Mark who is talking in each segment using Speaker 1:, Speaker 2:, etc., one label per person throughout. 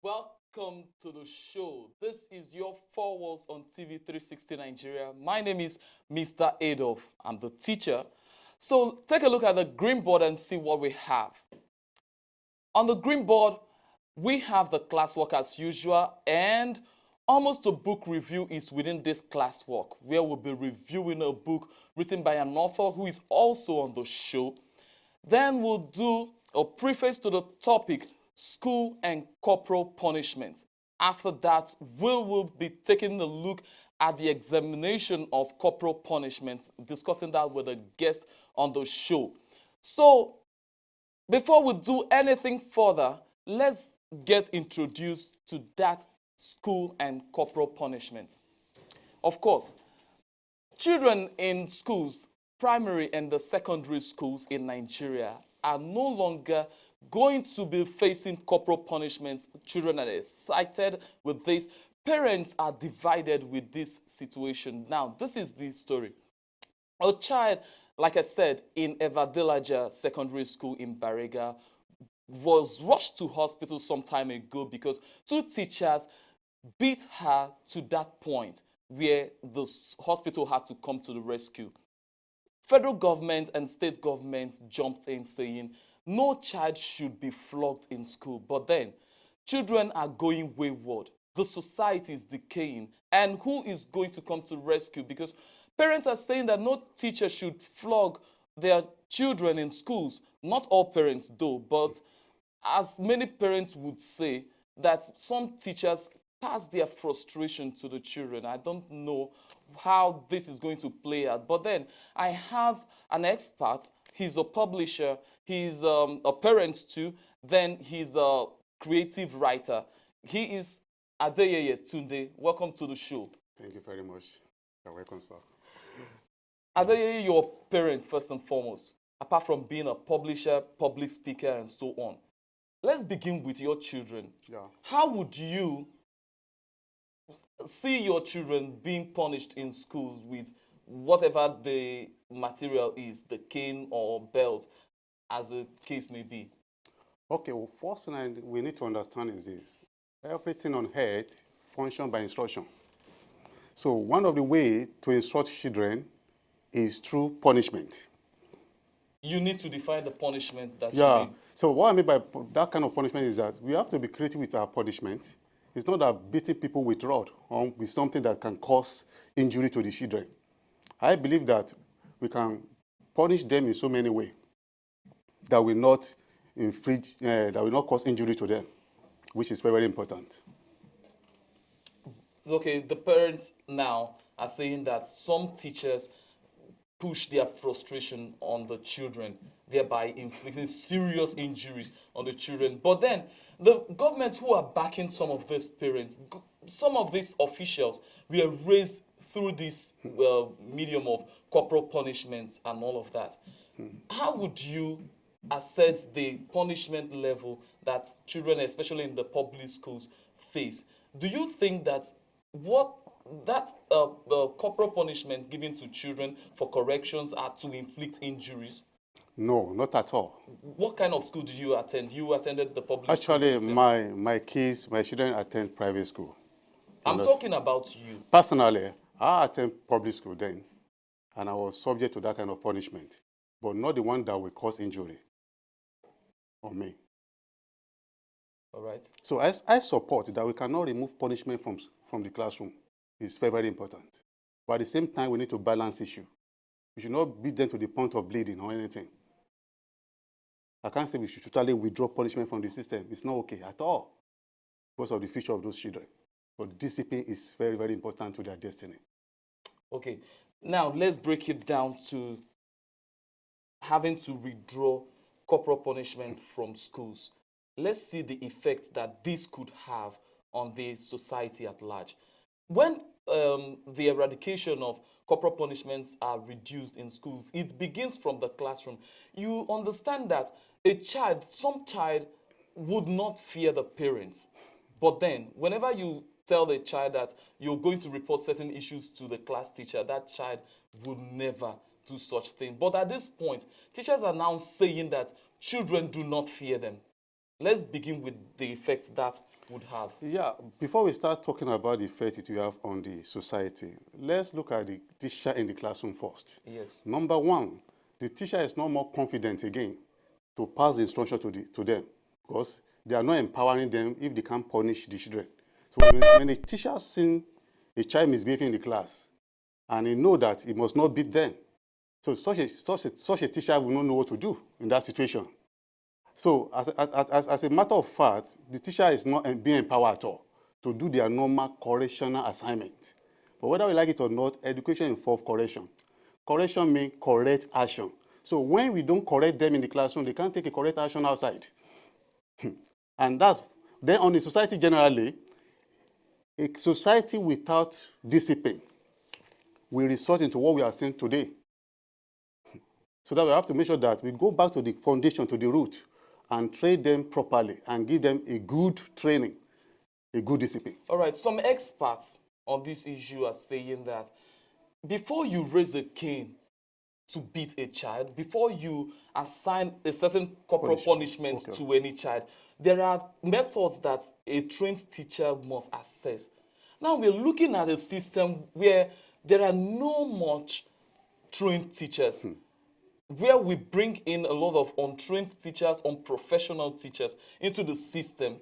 Speaker 1: Welcome to the show. This is your Four Walls on TV 360 Nigeria. My name is Mr. Adolf. I'm the teacher. So take a look at the green board and see what we have. On the green board, we have the classwork as usual, and almost a book review is within this classwork, where we'll be reviewing a book written by an author who is also on the show. Then we'll do a preface to the topic, school and corporal punishment. After that, we will be taking a look at the examination of corporal punishment, discussing that with a guest on the show. So, before we do anything further, let's get introduced to that school and corporal punishment. Of course, children in schools, primary and the secondary schools in Nigeria, are no longer going to be facing corporal punishments. Children are excited with this. Parents are divided with this situation. Now, this is the story. A child, like I said, in Evadelaja Secondary School in Bariga was rushed to hospital some time ago because two teachers beat her to that point where the hospital had to come to the rescue. Federal government and state governments jumped in saying no child should be flogged in school. But then, children are going wayward. The society is decaying. And who is going to come to rescue? Because parents are saying that no teacher should flog their children in schools. Not all parents do, but as many parents would say, that some teachers pass their frustration to the children. I don't know how this is going to play out. But then I have an expert. He's a publisher. He's a parent too. Then he's a creative writer. He is Adeyeye Tunde. Welcome to the show.
Speaker 2: Thank you very much. You're welcome, sir.
Speaker 1: Adeyeye, you're a parent first and foremost, apart from being a publisher, public speaker, and so on. Let's begin with your children.
Speaker 2: Yeah.
Speaker 1: How would you see your children being punished in schools with whatever the material is, the cane or belt, as the case may be?
Speaker 2: Okay, well, first thing we need to understand is this. Everything on earth functions by instruction. So one of the ways to instruct children is through punishment.
Speaker 1: You need to define the punishment that you
Speaker 2: Yeah.
Speaker 1: mean.
Speaker 2: So what I mean by that kind of punishment is that we have to be creative with our punishment. It's not that beating people with rod or with something that can cause injury to the children. I believe that we can punish them in so many ways that will not infringe, that will not cause injury to them, which is very, very important.
Speaker 1: Okay, the parents now are saying that some teachers push their frustration on the children, thereby inflicting serious injuries on the children. But then, the governments who are backing some of these parents, some of these officials were raised through this medium of corporal punishments and all of that. How would you assess the punishment level that children, especially in the public schools, face? Do you think that corporal punishments given to children for corrections are to inflict injuries?
Speaker 2: No, not at all.
Speaker 1: What kind of school did you attend? You attended the public school
Speaker 2: Actually,
Speaker 1: system.
Speaker 2: my children attend private school.
Speaker 1: I'm talking about you.
Speaker 2: Personally, I attend public school then, and I was subject to that kind of punishment, but not the one that will cause injury on me.
Speaker 1: All right.
Speaker 2: So I support that we cannot remove punishment from the classroom. It's very, very important. But at the same time, we need to balance issue. We should not beat them to the point of bleeding or anything. I can't say we should totally withdraw punishment from the system. It's not okay at all because of the future of those children. But discipline is very, very important to their destiny.
Speaker 1: Okay. Now, let's break it down to having to withdraw corporal punishments from schools. Let's see the effect that this could have on the society at large. When the eradication of corporal punishments are reduced in schools, it begins from the classroom. You understand that some child would not fear the parents. But then, whenever you tell the child that you're going to report certain issues to the class teacher, that child would never do such thing. But at this point, teachers are now saying that children do not fear them. Let's begin with the effect that would have.
Speaker 2: Yeah, before we start talking about the effect it will have on the society, let's look at the teacher in the classroom first.
Speaker 1: Yes.
Speaker 2: Number one, the teacher is not more confident again to pass the instruction to them because they are not empowering them if they can't punish the children. So when a teacher sees a child misbehaving in the class and he knows that he must not beat them, so such a teacher will not know what to do in that situation. So as a matter of fact, the teacher is not being empowered at all to do their normal correctional assignment. But whether we like it or not, education involves correction. Correction means correct action. So when we don't correct them in the classroom, they can't take a correct action outside. And then on the society generally, a society without discipline will resort into what we are seeing today. So that we have to make sure that we go back to the foundation, to the root, and train them properly and give them a good training, a good discipline.
Speaker 1: All right, some experts on this issue are saying that before you raise a cane to beat a child, before you assign a certain corporal punishment to any child, there are methods that a trained teacher must assess. Now we're looking at a system where there are no much trained teachers, where we bring in a lot of untrained teachers, unprofessional teachers into the system.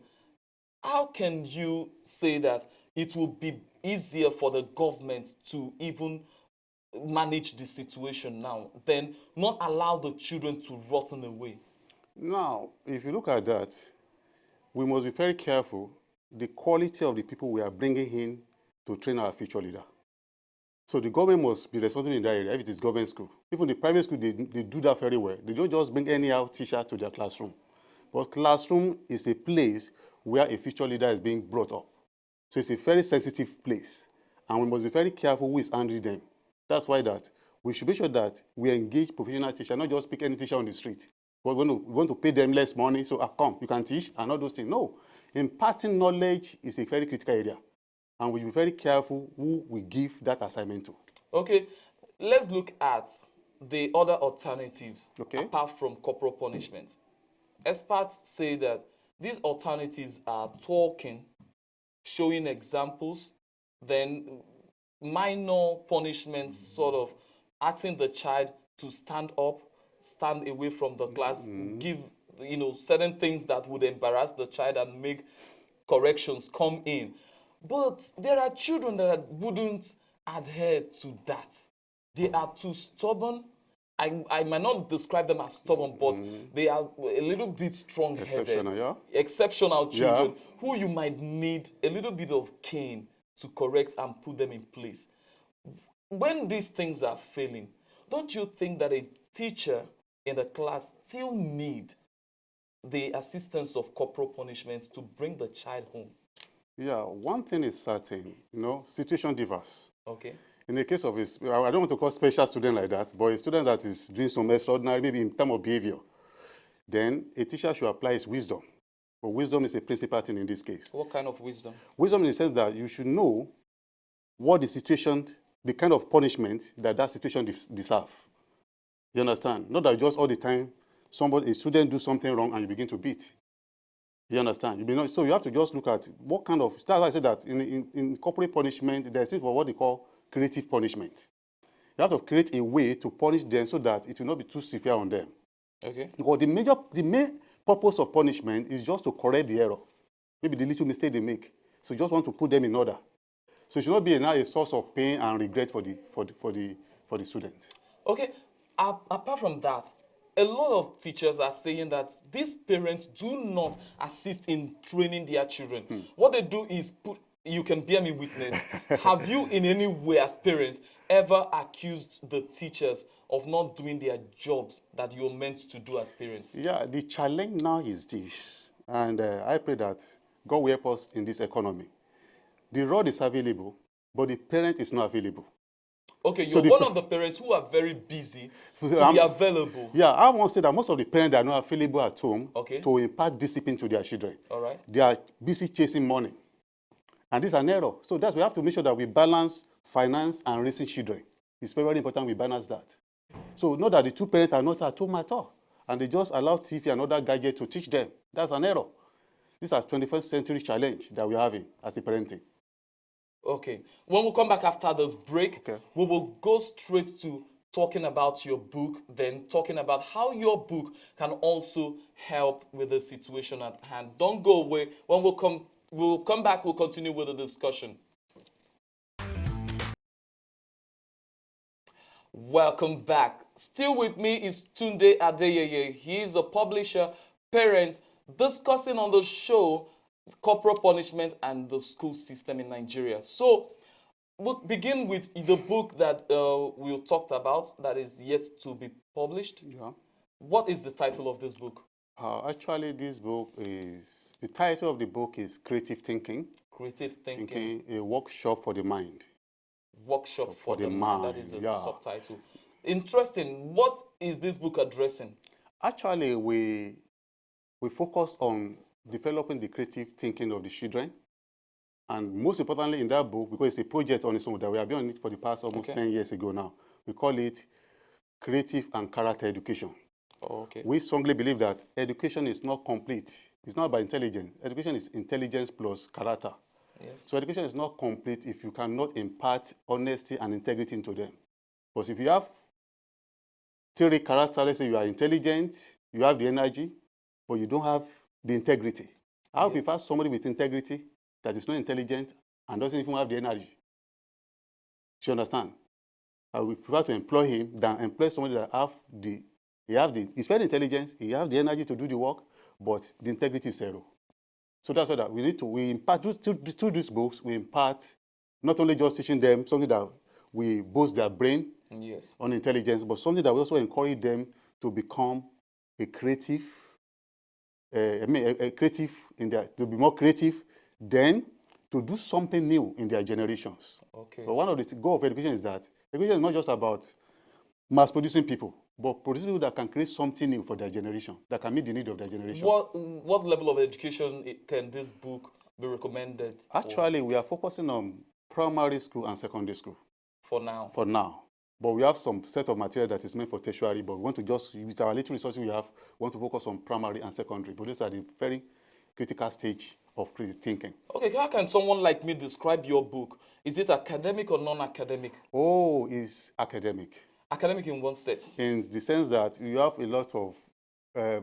Speaker 1: How can you say that it will be easier for the government to even manage the situation now than not allow the children to rotten away?
Speaker 2: Now, if you look at that, we must be very careful the quality of the people we are bringing in to train our future leader. So the government must be responsible in that area if it is government school. Even the private school, they do that very well. They don't just bring any out teacher to their classroom. But classroom is a place where a future leader is being brought up. So it's a very sensitive place. And we must be very careful who is handling them. That's why that we should be sure that we engage professional teachers, not just pick any teacher on the street. But we want to pay them less money, so come, you can teach, and all those things. No. Imparting knowledge is a very critical area. And we should be very careful who we give that assignment to.
Speaker 1: Okay, let's look at the other alternatives apart from corporal punishment. Experts say that these alternatives are talking, showing examples, then minor punishments, sort of asking the child to stand up, stand away from the class, give certain things that would embarrass the child and make corrections come in. But there are children that wouldn't adhere to that. They are too stubborn. I might not describe them as stubborn, but they are a little bit strong-headed. Exceptional children who you might need a little bit of cane to correct and put them in place. When these things are failing, don't you think that a teacher in the class still need the assistance of corporal punishment to bring the child home?
Speaker 2: Yeah, one thing is certain, situation differs.
Speaker 1: Okay.
Speaker 2: In the case of I don't want to call special student like that, but a student that is doing some extraordinary, maybe in terms of behavior, then a teacher should apply his wisdom. But wisdom is a principal thing in this case.
Speaker 1: What kind of wisdom? Wisdom
Speaker 2: in the sense that you should know what the situation, the kind of punishment that situation deserves. You understand? Not that just all the time a student do something wrong and you begin to beat. You understand? So you have to just look at what kind of, that's why I said that in corporal punishment, there's things for what they call creative punishment. You have to create a way to punish them so that it will not be too severe on them.
Speaker 1: Okay.
Speaker 2: Because the main purpose of punishment is just to correct the error, maybe the little mistake they make. So you just want to put them in order. So it should not be a source of pain and regret for the student.
Speaker 1: Okay. Apart from that, a lot of teachers are saying that these parents do not assist in training their children. What they do is you can bear me witness. Have you in any way as parents ever accused the teachers of not doing their jobs that you're meant to do as parents?
Speaker 2: Yeah, the challenge now is this, and I pray that God will help us in this economy. The rod is available, but the parent is not available.
Speaker 1: Okay, you're one of the parents who are very busy to be available.
Speaker 2: Yeah, I want to say that most of the parents are not available at home to impart discipline to their children.
Speaker 1: All right.
Speaker 2: They are busy chasing money. And this is an error. So we have to make sure that we balance finance and raising children. It's very, very important we balance that. So not that the two parents are not at home at all. and they just allow TV and other gadgets to teach them. That's an error. This is a 21st century challenge that we're having as a parenting.
Speaker 1: Okay. When we come back after this break,
Speaker 2: Okay.
Speaker 1: we will go straight to talking about your book, then talking about how your book can also help with the situation at hand. Don't go away. When we'll come back, we'll continue with the discussion. Welcome back. Still with me is Tunde Adeyeye. He is a publisher, parent, discussing on the show corporal punishment and the school system in Nigeria. So we'll begin with the book that we talked about that is yet to be published.
Speaker 2: Yeah.
Speaker 1: What is the title of this book?
Speaker 2: Actually, this book is, the title of the book is Creative Thinking.
Speaker 1: Creative Thinking.
Speaker 2: A workshop for the mind.
Speaker 1: Workshop for the mind. That is a
Speaker 2: yeah.
Speaker 1: subtitle. Interesting. What is this book addressing?
Speaker 2: Actually, we focus on developing the creative thinking of the children. And most importantly in that book, because it's a project on its own that we have been on it for the past almost 10 years ago now, we call it Creative and Character Education.
Speaker 1: Oh, okay.
Speaker 2: We strongly believe that education is not complete. It's not about intelligence. Education is intelligence plus character.
Speaker 1: Yes.
Speaker 2: So education is not complete if you cannot impart honesty and integrity into them. Because if you have theory character, let's say you are intelligent, you have the energy, but you don't have the integrity. I would prefer somebody with integrity that is not intelligent and doesn't even have the energy. Do you understand? I would prefer to employ him than employ somebody that he's very intelligent, he has the energy to do the work, but the integrity is zero. So that's why we impart, through these books, we impart not only just teaching them something that we boost their brain on intelligence, but something that we also encourage them to become a creative, to be more creative, then to do something new in their generations.
Speaker 1: Okay.
Speaker 2: But one of the goals of education is that education is not just about mass producing people, but producing people that can create something new for their generation, that can meet the need of their generation.
Speaker 1: What level of education can this book be recommended for?
Speaker 2: Actually, we are focusing on primary school and secondary school.
Speaker 1: For now?
Speaker 2: For now. But we have some set of material that is meant for tertiary, but we want to just, with our little resources we have, we want to focus on primary and secondary. But these are the very critical stage of critical thinking. Okay,
Speaker 1: how can someone like me describe your book? Is it academic or non-academic?
Speaker 2: Oh, it's academic.
Speaker 1: Academic in what sense?
Speaker 2: In the sense that you have a lot of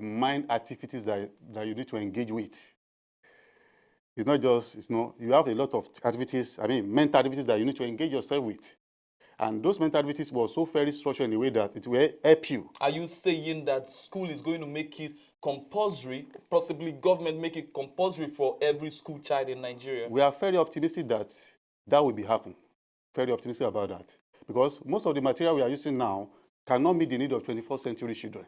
Speaker 2: mind activities that you need to engage with. It's not just, you have a lot of activities, mental activities that you need to engage yourself with. And those mental activities were so very structured in a way that it will help you. Are you saying that school is going to make it compulsory, possibly government make it compulsory for every school child in Nigeria? We are very optimistic that will be happening. Very optimistic about that. Because most of the material we are using now cannot meet the need of 21st century children.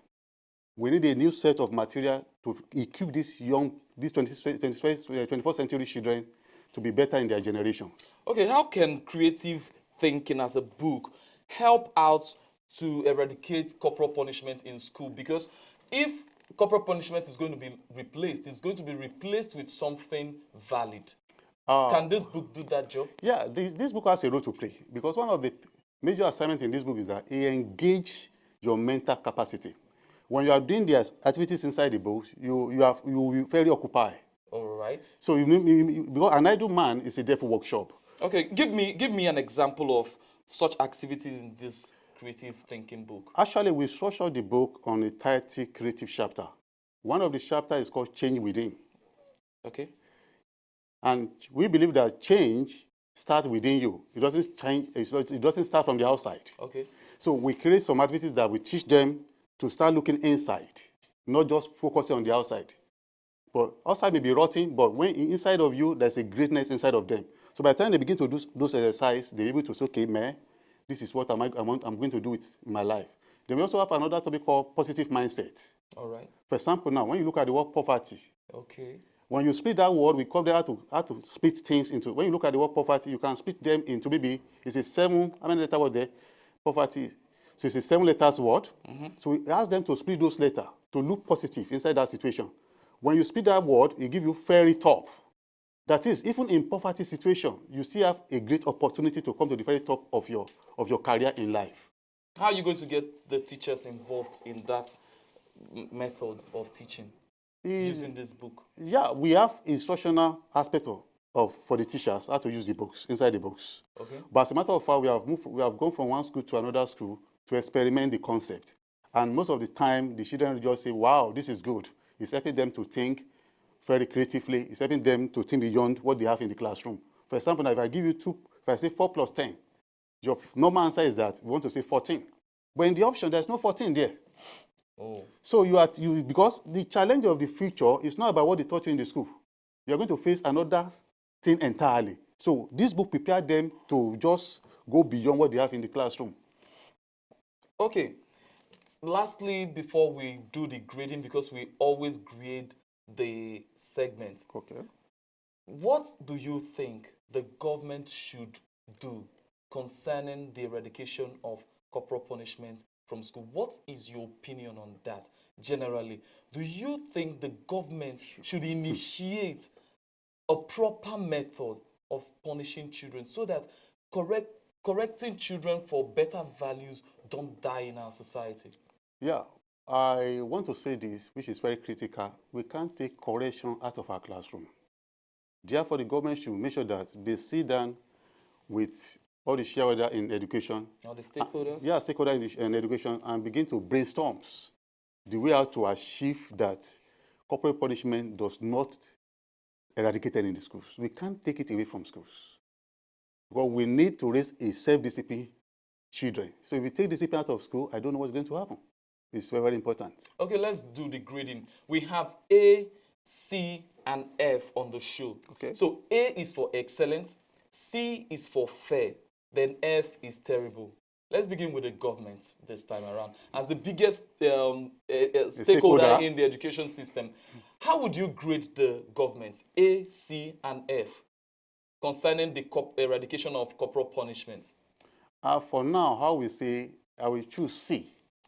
Speaker 2: We need a new set of material to equip these 21st century children to be better in their generation. Okay, how can creative thinking as a book help out to eradicate corporal punishment in school? Because if corporal punishment is going to be replaced, it's going to be replaced with something valid. Can this book do that job? Yeah, this book has a role to play. Because one of the major assignments in this book is that it engages your mental capacity. When you are doing the activities inside the book, you will be very occupied. All right. So because an idle man is a deaf workshop. Okay, give me an example of such activities in this creative thinking book. Actually, we structured the book on a 30 creative chapter. One of the chapters is called Change Within. Okay. And we believe that change starts within you. It doesn't start from the outside. Okay. So we create some activities that we teach them to start looking inside, not just focusing on the outside. But outside may be rotten, but when inside of you, there's a greatness inside of them. So by the time they begin to do those exercises, they're able to say, okay, man, this is what I'm going to do with my life. Then we also have another topic called positive mindset. All right. For example, now, when you look at the word poverty, okay. When you split that word, we come there how to split things into. When you look at the word poverty, you can split them into maybe, it's a 7, how many letter word there? Poverty. So it's a 7 letters word. Mm-hmm. So we ask them to split those letters to look positive inside that situation. When you split that word, it gives you very top. That is, even in poverty situation, you still have a great opportunity to come to the very top of your career in life. How are you going to get the teachers involved in that
Speaker 1: method of teaching
Speaker 2: Is-
Speaker 1: using this book?
Speaker 2: Yeah, we have instructional aspect of for the teachers how to use the books, inside the books.
Speaker 1: Okay.
Speaker 2: But as a matter of fact, we have gone from one school to another school to experiment the concept. And most of the time, the children just say, wow, this is good. It's helping them to think very creatively. It's helping them to think beyond what they have in the classroom. For example, now if I give you if I say 4 plus 10, your normal answer is that we want to say 14. But in the option, there's no 14 there.
Speaker 1: Oh.
Speaker 2: So because the challenge of the future is not about what they taught you in the school. You're going to face another thing entirely. So this book prepared them to just go beyond what they have in the classroom.
Speaker 1: Okay. Lastly, before we do the grading, because we always grade the segment,
Speaker 2: Okay.
Speaker 1: what do you think the government should do concerning the eradication of corporal punishment from school? What is your opinion on that generally? Do you think the government should initiate a proper method of punishing children so that correcting children for better values don't die in our society?
Speaker 2: Yeah, I want to say this, which is very critical. We can't take correction out of our classroom. Therefore, the government should make sure that they sit down with all the shareholders in education.
Speaker 1: Now the stakeholders?
Speaker 2: Yeah, stakeholders in education, and begin to brainstorm the way how to achieve that corporal punishment does not eradicate in the schools. We can't take it away from schools. Because we need to raise a self-disciplined children. So if we take discipline out of school, I don't know what's going to happen. It's very, very important.
Speaker 1: Okay, let's do the grading. We have A, C, and F on the show.
Speaker 2: Okay.
Speaker 1: So A is for excellent, C is for fair, then F is terrible. Let's begin with the government this time around. As the biggest stakeholder in the education system, how would you grade the government, A, C, and F, concerning the eradication of corporal punishment?
Speaker 2: For now, how we say, I will choose C.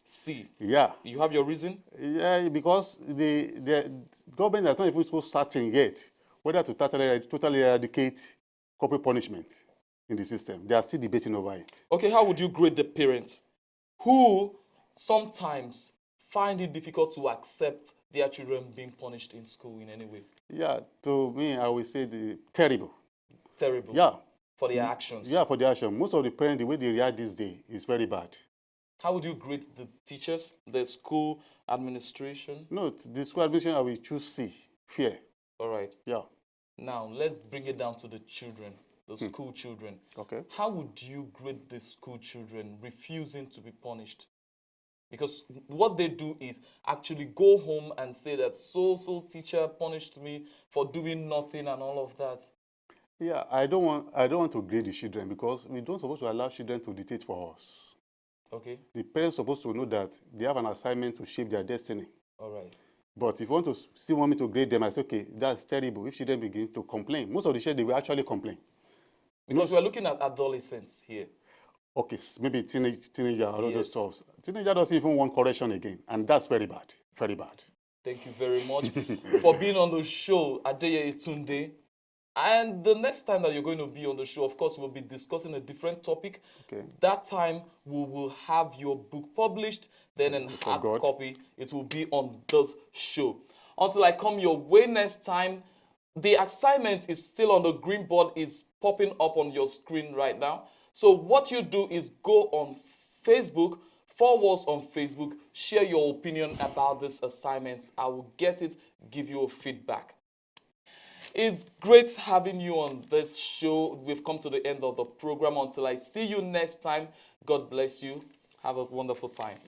Speaker 1: C.
Speaker 2: Yeah.
Speaker 1: You have your reason?
Speaker 2: Yeah, because the government has not even so certain yet whether to totally eradicate corporal punishment in the system. They are still debating over it.
Speaker 1: Okay, how would you grade the parents who sometimes find it difficult to accept their children being punished in school in any way?
Speaker 2: Yeah, to me, I will say the terrible.
Speaker 1: Terrible.
Speaker 2: Yeah.
Speaker 1: For their actions.
Speaker 2: Yeah, for the action. Most of the parents, the way they react this day is very bad.
Speaker 1: How would you grade the teachers, the school administration?
Speaker 2: No, the school administration, I will choose C, fear.
Speaker 1: All right.
Speaker 2: Yeah.
Speaker 1: Now, let's bring it down to the children, the school children.
Speaker 2: Okay.
Speaker 1: How would you grade the school children refusing to be punished? Because what they do is actually go home and say that so teacher punished me for doing nothing and all of that.
Speaker 2: Yeah, I don't want to grade the children because we don't supposed to allow children to dictate for us.
Speaker 1: Okay.
Speaker 2: The parents are supposed to know that they have an assignment to shape their destiny.
Speaker 1: All right.
Speaker 2: But if you still want me to grade them, I say, okay, that's terrible. If children begin to complain, most of the children, they will actually complain.
Speaker 1: Because we're looking at adolescents here.
Speaker 2: Okay, maybe teenager or other
Speaker 1: Yes.
Speaker 2: stuff. Teenager doesn't even want correction again, and that's very bad, very bad.
Speaker 1: Thank you very much for being on the show, Adeye Tunde. And the next time that you're going to be on the show, of course, we'll be discussing a different topic.
Speaker 2: Okay.
Speaker 1: That time, we will have your book published, then in
Speaker 2: Yes,
Speaker 1: hard
Speaker 2: God.
Speaker 1: copy, it will be on this show. Until I come your way next time, the assignment is still on the green board, is popping up on your screen right now. So what you do is go on Facebook, forwards on Facebook, share your opinion about this assignment. I will get it, give you a feedback. It's great having you on this show. We've come to the end of the program. Until I see you next time, God bless you. Have a wonderful time.